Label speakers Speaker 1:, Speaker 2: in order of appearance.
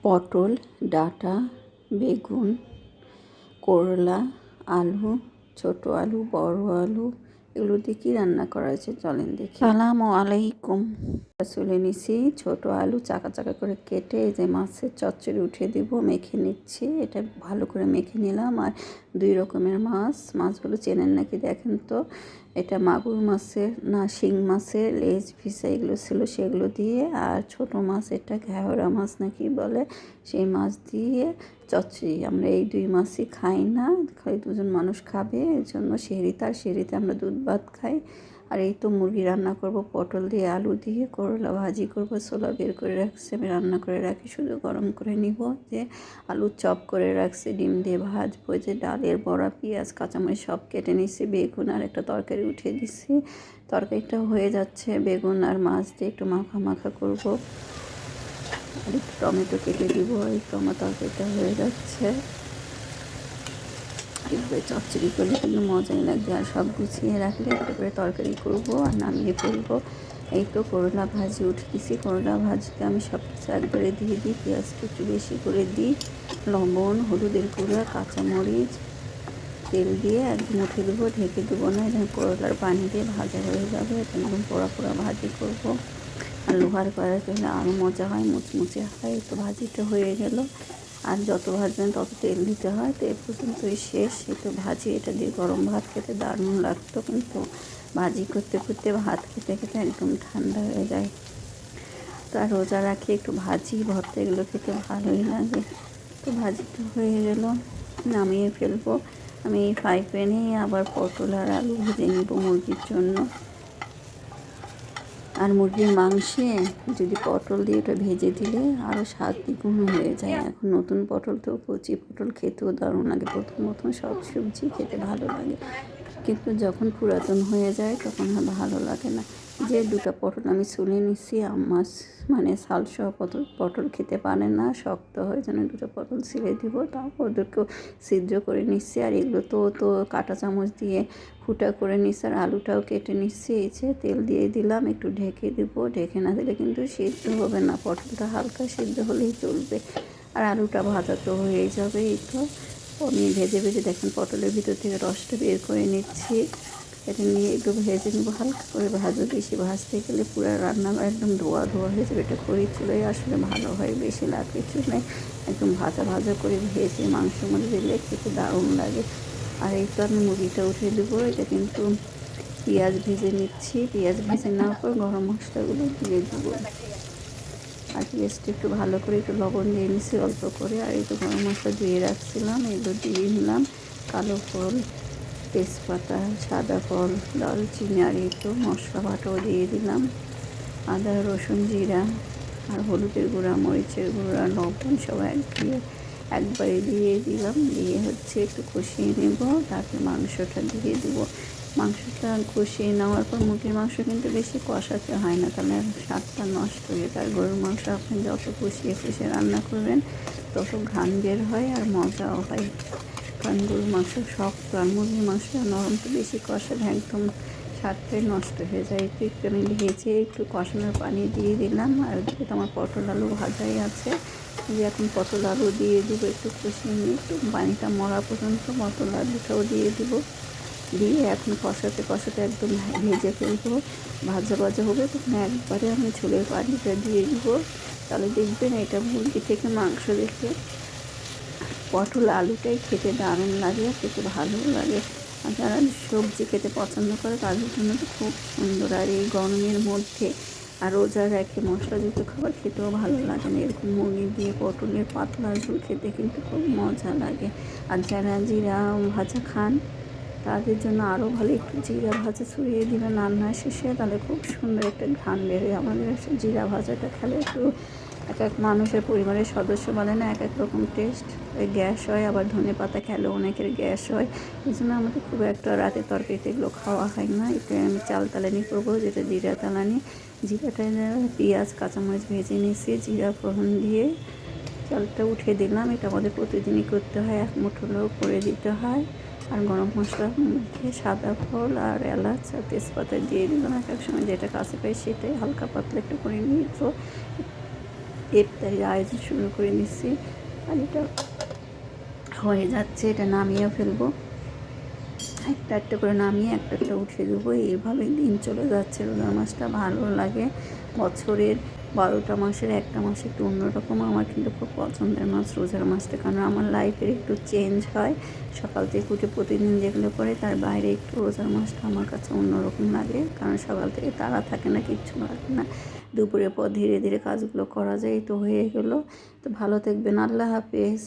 Speaker 1: পটল, ডাঁটা, বেগুন, করলা, আলু, ছোট আলু, বড় আলু এগুলো দিয়ে কী রান্না করা হয়েছে চলেন দেখি। আসসালামু আলাইকুম। চলে নিছি ছোট আলু চাকা চাকা করে কেটে এই যে মাছের চচ্চড়ি উঠিয়ে দিব, মেখে নিচ্ছি। এটা ভালো করে মেখে নিলাম। আর 2 রকমের মাছগুলো চেনেন নাকি দেখেন তো। এটা মাগুর মাছের না শিং মাছের লেজ ফিসা এগুলো ছিল, সেগুলো দিয়ে। আর ছোট মাছ এটা ঘ্যাওড়া মাছ নাকি বলে, সেই মাছ দিয়ে চচ্চড়ি। আমরা এই 2 মাছই খাই না, খালি 2 জন মানুষ খাবে, এর জন্য সেহরিতে। আর সেহরিতে আমরা দুধ ভাত খাই। আর এই তো মুরগি রান্না করব পটল দিয়ে, আলু দিয়ে, করলা ভাজি করব। ছোলা বের করে রাখছি, আমি রান্না করে রাখি, শুধু গরম করে নিব। যে আলু চপ করে রাখছি, ডিম দিয়ে ভাজবো। যে ডালের বড়া, পেঁয়াজ, কাঁচামরিচ সব কেটে নিচ্ছি, বেগুন আর একটা তরকারি উঠিয়ে দিচ্ছি। তরকারিটা হয়ে যাচ্ছে, বেগুন আর মাছ দিয়ে একটু মাখা মাখা করব। আর একটু টমেটো কেটে দিব। এই তো আমার তরকারিটা হয়ে যাচ্ছে। এভাবে চচ্চড়ি করলে কিন্তু মজাই লাগবে। আর সব গুছিয়ে রাখলে একটা করে তরকারি করবো আর নামিয়ে ফেলবো। এই তো করলা ভাজি উঠে দিছি। করলা ভাজিতে আমি সব কিছু একবারে দিয়ে দিই, পেঁয়াজটা একটু বেশি করে দিই, লবণ, হলুদের গুঁড়া, কাঁচামরিচ, তেল দিয়ে একদম উঠে দেবো, ঢেকে দেবো না। এখানে করলার পানি দিয়ে ভাজা হয়ে যাবে। একদম পোড়া পোড়া ভাজি করবো। আর লোহার কড়াই করলে আরও মজা হয়, মুচমুচে হয়। তো ভাজিটা হয়ে গেল। আর যত ভাজবেন তত তেল দিতে হয়, তো এ পর্যন্তই শেষ। একটু ভাজি, এটা দিয়ে গরম ভাত খেতে দারুণ লাগতো, কিন্তু ভাজি করতে করতে ভাত খেতে খেতে একদম ঠান্ডা হয়ে যায়। তো আর রোজা রাখি একটু ভাজি ভর্তা এগুলো খেতে ভালোই লাগে। তো ভাজিটা হয়ে গেল, নামিয়ে ফেলবো। আমি ফ্রাই প্যানে আবার পটল আর আলু ভেজে নিব মুরগির জন্য। আর মুরগির মাংসে যদি পটল দিয়ে ওটা ভেজে দিলে আরও স্বাদ দ্বিগুণ হয়ে যায়। এখন নতুন পটল তো কচি পটল খেতেও দারুণ লাগে। প্রথম সব সবজি খেতে ভালো লাগে, কিন্তু যখন পুরাতন হয়ে যায় তখন আর ভালো লাগে না। যে 2টা পটল আমি ছুলে নিচ্ছি, আমার মানে সালসহ পটল খেতে পারে না, শক্ত হয়, যেন 2টা পটল ছিলে দিব। তারপর ওদেরকেও ছিদ্র করে নিচ্ছি। আর এগুলো তো কাঁটা চামচ দিয়ে ফুটা করে নিচ্ছি। আর আলুটাও কেটে নিচ্ছি। এই যে তেল দিয়ে দিলাম, একটু ঢেকে দেবো। ঢেকে না দিলে কিন্তু সিদ্ধ হবে না, পটলটা হালকা সিদ্ধ হলেই চলবে। আর আলুটা ভাজা তো হয়েই যাবে। এই তো আমি ভেজে ভেজে দেখেন পটলের ভিতর থেকে রসটা বের করে নিচ্ছি। এটা নিয়ে একটু ভেজে নেবো, হালকা করে ভাজবো। বেশি ভাজতে গেলে পুরো রান্না একদম ধোয়া ধোয়া হয়ে যাবে। এটা খড়ির চুলায় আসলে ভালো হয়, বেশি লাগে চুলায় একদম ভাজা ভাজা করে ভেজে মাংসের মধ্যে দিলে খেতে দারুণ লাগে। আর এই তো আমি মুরগিটা উঠিয়ে দেবো। এটা কিন্তু পেঁয়াজ ভেজে নিচ্ছি। পেঁয়াজ ভেজে নেওয়ার পর গরম মশলাগুলো দিয়ে দেবো। আর পেঁয়াজটা একটু ভালো করে একটু লবণ দিয়ে নিচ্ছি অল্প করে। আর এই তো গরম মশলা ধুয়ে রাখছিলাম, এগুলো দিয়ে নিলাম। কালো ফল, তেজপাতা, সাদা ফল, দারুচিনি, আর এই তো মশলা বাটাও দিয়ে দিলাম। আদা, রসুন, জিরা আর হলুদের গুঁড়া, মরিচের গুঁড়া, লবণ সব একবারে দিয়ে দিলাম। দিয়ে হচ্ছে একটু কষিয়ে নেব, তারপর মাংসটা দিয়ে দেবো। মাংসটা কষিয়ে নেওয়ার পর, মুরগির মাংস কিন্তু বেশি কষাতে হয় না, তাহলে স্বাদটা নষ্ট হয়ে যায়। গরুর মাংস আপনি যত কষিয়ে কষিয়ে রান্না করবেন তত ঘ্রাণ বের হয় আর মজাও হয়। কারণ গরুর মাংস শক্ত আর মুরগির মাংস নরম, তো বেশি কষালে একদম স্বাদটাই নষ্ট হয়ে যায়। একটু আমি ভেজে একটু কষানোর পানি দিয়ে দিলাম। আর ওদিকে তো আমার পটল আলু ভাজাই আছে। যে এখন পটল আলু দিয়ে দেবো, একটু কষিয়ে নিয়ে একটু পানিটা মরা পর্যন্ত পটল আলুটাও দিয়ে দেবো। দিয়ে এখন কষাতে কষাতে একদম ভেজে ফেলবো, ভাজা ভাজা হবে। তখন একবারে আমি ঝোলের পানিটা দিয়ে দিব। তাহলে দেখবেন এটা মুরগি থেকে মাংস দেখে পটল আলুটাই খেতে দারুণ লাগে, খেতে ভালো লাগে। আর যারা সবজি খেতে পছন্দ করে তাদের জন্য তো খুব সুন্দর। আর এই গরমের মধ্যে আর রোজা রেখে মশলাযুক্ত খাবার খেতেও ভালো লাগে না, এরকম মুরগি দিয়ে পটলের পাতলা ঝোল খেতে কিন্তু খুব মজা লাগে। আর যারা জিরা ভাজা খান তাদের জন্য আরও ভালো, একটু জিরা ভাজা ছড়িয়ে দিবেন রান্নার শেষে, তাহলে খুব সুন্দর একটা ঘ্রাণ বেরোয়। আমাদের জিরা ভাজাটা খেলে একটু এক এক মানুষের পরিবারের সদস্য বলে না এক এক রকম টেস্ট, ওই গ্যাস হয়। আবার ধনেপাতা খেলেও অনেকের গ্যাস হয়, এই জন্য আমাদের খুব একটা রাতে তরকারিতে এগুলো খাওয়া হয় না। এটা আমি চাল তালানি করবো, যেটা জিরা তালানি। জিরাটা পেঁয়াজ কাঁচামরিচ ভেজে নিয়েছি, জিরা ফোড়ন দিয়ে চালটা উঠে দিলাম। এটা আমাদের প্রতিদিনই করতে হয়, এক মুঠোও করে দিতে হয়। আর গরম মশলার মধ্যে সাদা ফল আর এলাচ আর তেজপাতা দিয়ে দিলাম এক এক সময়, যেটা কাছে পাই সেটাই হালকা পাতলা একটু করে নিয়ে তো ইফতারির আয়োজন শুরু করে দিচ্ছি। আর এটা হয়ে যাচ্ছে, এটা নামিয়ে ফেলবো। একটা একটা করে নামিয়ে একটা একটা উঠিয়ে দেবো। এইভাবে দিন চলে যাচ্ছে। রোজার মাসটা ভালো লাগে। বছরের 12টা মাসের একটা মাস একটু অন্যরকম। আমার কিন্তু খুব পছন্দের মাস রোজার মাসটা, কারণ আমার লাইফের একটু চেঞ্জ হয়। সকাল থেকে উঠে প্রতিদিন যেগুলো করে তার বাইরে একটু রোজার মাসটা আমার কাছে অন্যরকম লাগে, কারণ সকাল থেকে তাড়া থাকে না, কিচ্ছু লাগে না। দুপুরের পর ধীরে ধীরে কাজগুলো করা যায়। তো হয়ে গেলো। তো ভালো থাকবেন। আল্লাহ হাফেজ।